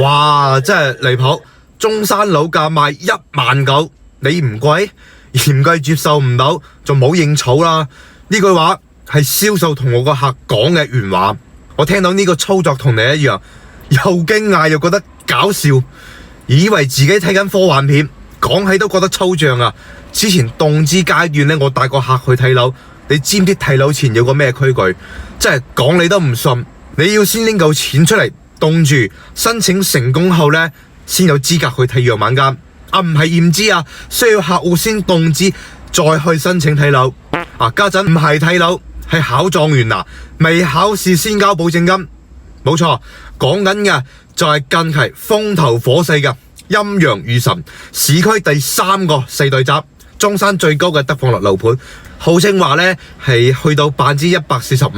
哇，真係離譜！中山樓價賣19000，你唔貴，嫌貴接受唔到，就冇應酬啦。呢句話係銷售同我個客講嘅原話。我聽到呢個操作同你一樣，又驚訝又覺得搞笑，以為自己睇緊科幻片，講起都覺得抽象啊！之前凍資階段呢，我帶個客去睇樓，你知唔知睇樓前有個咩規矩？真係講你都唔信，你要先拎夠錢出嚟凍住，申請成功後呢，先有資格去睇樣板間。唔係驗資啊，需要客戶先凍資，再去申請睇樓。家陣唔係睇樓，係考狀元啊！未考試先交保證金，冇錯，講緊嘅就係近期風頭火勢嘅陰陽與神市區第3個世代宅，中山最高嘅得房率樓盤，號稱話呢係去到145%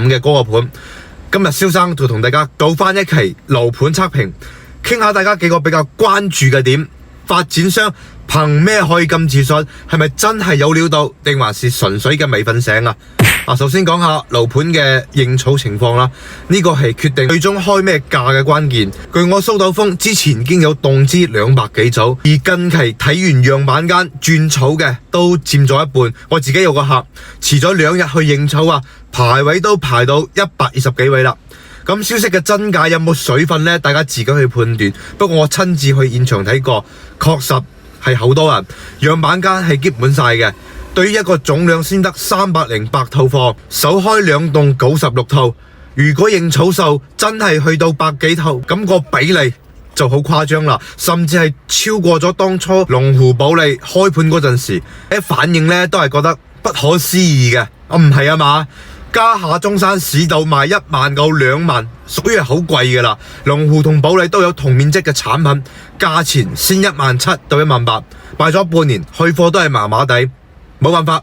嘅嗰個盤。今日蕭生就同大家做翻一期樓盤測評，傾下大家幾個比較關注嘅點。發展商憑咩可以咁自信？係咪真係有料到，定還是純粹嘅未瞓醒啊？首先講下樓盤嘅認籌情況啦，呢個係決定最終開咩價嘅關鍵。據我蘇到風之前已經有凍資200幾組，而近期睇完樣板間轉籌嘅都佔咗一半。我自己有個客遲咗2日去認籌啊，排位都排到120幾位啦。咁消息嘅真假有冇水分呢？大家自己去判斷。不過我親自去現場睇過，確實係好多人，樣板間係擠滿晒嘅。對於一個總量先得308套貨，首開2棟96套，如果認籌數真係去到100幾套，咁個比例就好誇張啦，甚至係超過咗當初龍湖保利開盤嗰陣時，反應呢都係覺得不可思議嘅。唔係啊嘛？家下中山市道賣19000到2萬，屬於係好貴噶啦。龍湖同保利都有同面積嘅產品，價錢先17000到18000，賣咗半年，去貨都係麻麻地。冇辦法，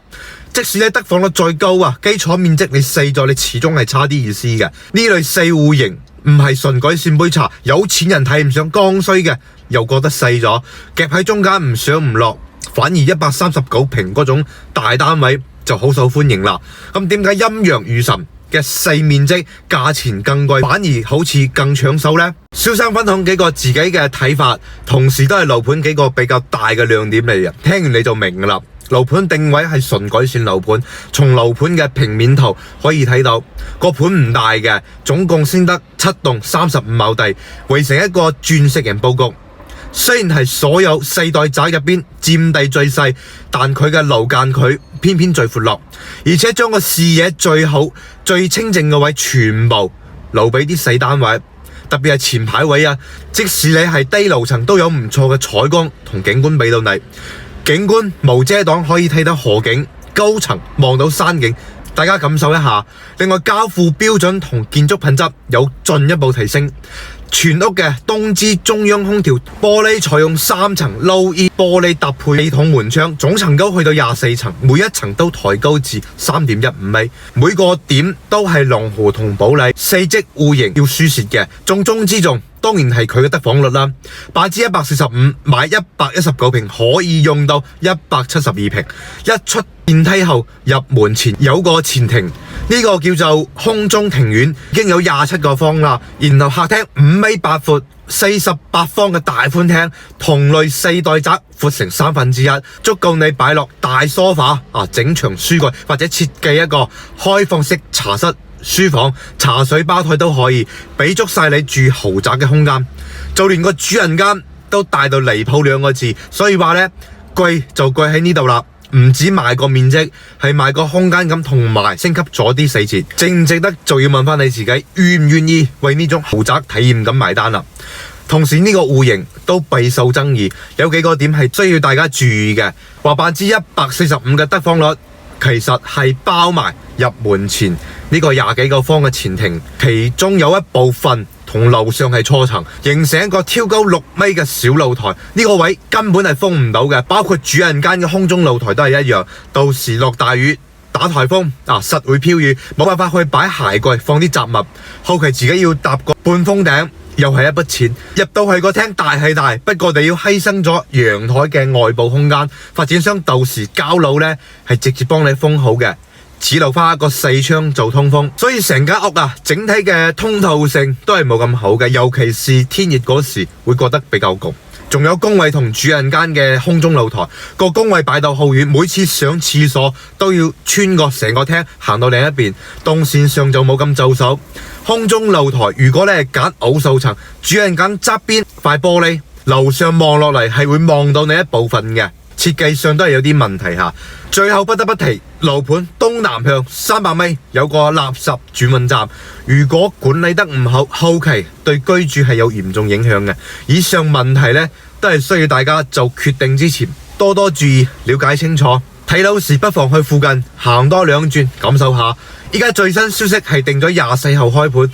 即使你得房率再高啊，基礎面積你細咗，你始終係差啲意思嘅。呢類4戶型唔係純改善杯茶，有錢人睇唔上剛需嘅，又覺得細咗，夾喺中間唔上唔落，反而139平嗰種大單位就好受歡迎啦。咁點解陰陽與神嘅細面積價錢更貴，反而好似更搶手呢？蕭生分享幾個自己嘅睇法，同時都係樓盤幾個比較大嘅亮點嚟嘅。聽完你就明噶啦。樓盤定位係純改善樓盤，從樓盤嘅平面圖可以睇到個盤唔大嘅，總共先得7棟35畝地，圍成一個鑽石型佈局。雖然係所有世代宅入邊佔地最細，但佢嘅樓間距偏偏最闊落，而且將個視野最好、最清靜嘅位全部留俾啲細單位，特別係前排位啊！即使你係低樓層，都有唔錯嘅採光同景觀俾到你。景觀無遮擋，可以睇到河景，高層望到山景，大家感受一下。另外，交付標準同建築品質有進一步提升。全屋嘅東芝中央空調，玻璃採用3層 Low E 玻璃搭配系統門窗，總層高去到24層，每一層都抬高至3.15米，每個點都係龍湖同保利4積戶型要輸蝕嘅。重中之重當然係佢嘅得房率啦，145%買119平可以用到172平，一出電梯後入門前有個前庭，呢個叫做空中庭院，已經有27個方啦。然後客廳5米8闊，48方嘅大寬廳，同類4代宅闊成1/3，足夠你擺落大梳化整牆書櫃，或者設計一個開放式茶室、書房、茶水吧台都可以，俾足晒你住豪宅嘅空間。就連個主人間都大到離譜2個字，所以話呢，貴就貴喺呢度啦。唔止賣個面積，係賣個空間感，同埋升級咗啲細節，值唔值得就要問翻你自己，願唔願意為呢種豪宅體驗咁埋單啦。同時呢個戶型都備受爭議，有幾個點係需要大家注意嘅。話145%嘅得房率，其實係包埋入門前呢個20幾個方嘅前庭，其中有一部分同樓上係錯層，形成一個挑高6米嘅小露台，呢個位根本係封唔到嘅，包括主人間嘅空中露台都係一樣。到時落大雨打颱風實會飄雨，冇辦法去擺鞋櫃放啲雜物，後期自己要搭個半封頂，又係一筆錢。入到去個廳大係大，不過你要犧牲咗陽台嘅外部空間，發展商到時交樓呢係直接幫你封好嘅。只留翻一個細窗做通風，所以成間屋啊，整體嘅通透性都係冇咁好嘅，尤其是天熱嗰時會覺得比較焗。仲有工位同主人間嘅空中露台，個工位擺到好遠，每次上廁所都要穿過成個廳行到另一邊，動線上就冇咁就手。空中露台如果你係揀偶數層，主人間側邊塊玻璃，樓上望落嚟係會望到你一部分嘅，設計上都係有啲問題吓。最後不得不提樓盤東南向300米有個垃圾轉運站，如果管理得唔好，後期對居住係有嚴重影響嘅。以上問題呢，都係需要大家做決定之前多多注意，了解清楚。睇樓時不妨去附近行多2轉，感受下。依家最新消息係定咗24號開盤。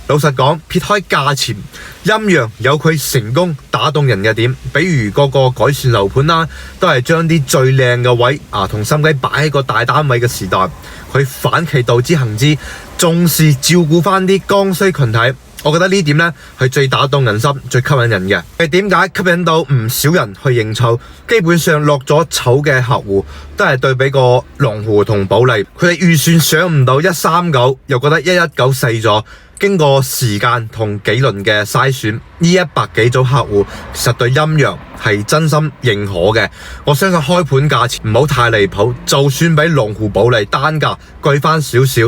老實講，撇開價錢，陰陽有佢成功打動人嘅點，比如嗰個改善樓盤啦，都係將啲最靚嘅位同心機擺喺個大單位嘅時代，佢反其道之行之，重視照顧翻啲剛需群體。我覺得呢點呢係最打動人心、最吸引人嘅。係點解吸引到唔少人去認籌？基本上落咗籌嘅客戶都係對比過龍湖同保利，佢哋預算上唔到139，又覺得119細咗。經過時間同幾輪嘅篩選，呢100幾組客戶其實對陰陽係真心認可嘅。我相信開盤價錢唔好太離譜，就算比龍湖保利單價貴翻少少，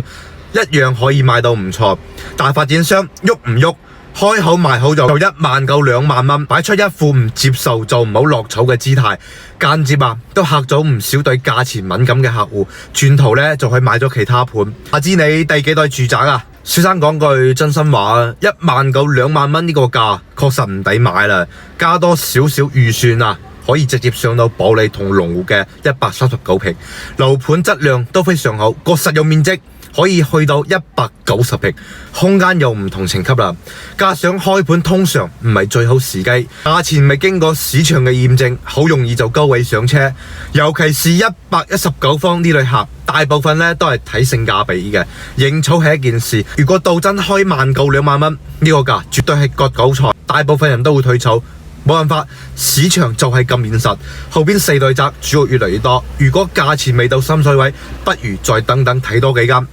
一樣可以買到唔錯。但發展商喐唔喐，開口賣好就19000、2萬蚊，擺出一副唔接受就唔好落籌嘅姿態，間接都嚇咗唔少對價錢敏感嘅客戶，轉頭呢就去買咗其他盤。阿知你第幾代住宅啊？小生講句真心話，19000、2萬蚊呢個價確實唔抵買啦，加多少少預算可以直接上到保利同龍湖嘅139平，樓盤質量都非常好，個實用面積可以去到190平，空間又唔同層級啦。加上開盤通常唔係最好時機，價錢未經過市場嘅驗證，好容易就高位上車。尤其是119方呢類客，大部分都係睇性價比嘅。認籌係一件事，如果到真開19000、2萬蚊呢個價，絕對係割韭菜，大部分人都會退籌。冇辦法，市場就係咁現實。後邊4代宅主屋越嚟越多，如果價錢未到心水位，不如再等等睇多幾間。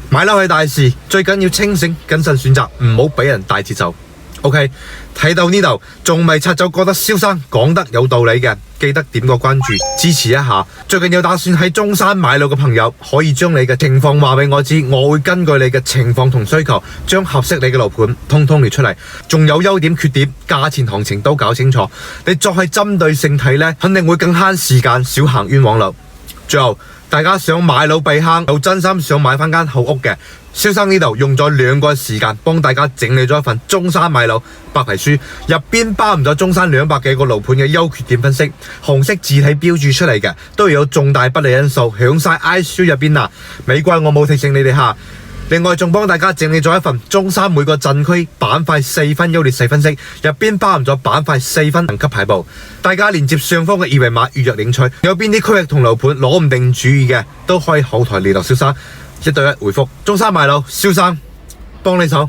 買樓係大事，最緊要清醒謹慎選擇，唔好俾人帶節奏。OK， 睇到呢度仲未拆就覺得蕭生講得有道理嘅，記得點個關注支持一下。最近有打算喺中山買樓嘅朋友，可以將你嘅情況話俾我知，我會根據你嘅情況同需求，將合適你嘅樓盤通通列出嚟，仲有優點缺點、價錢行情都搞清楚。你再係針對性睇呢，肯定會更慳時間，少行冤枉路。最後，大家想買樓避坑，又真心想買翻間好屋嘅，蕭生呢度用咗2個時間幫大家整理咗一份中山買樓白皮書，入邊包含咗中山200幾個樓盤嘅優缺點分析，紅色字體標注出嚟嘅，都有重大不利因素響晒 I 書入邊啦。美怪我冇提醒你哋吓。另外仲幫大家整理咗一份中山每個鎮區板塊4分優劣勢分析，入邊包含咗板塊4分等級排布，大家連接上方嘅二維碼預約領取。有邊啲區域同樓盤攞唔定主意嘅，都可以後台聯絡蕭生，1對1回覆。中山買樓，蕭生幫你手。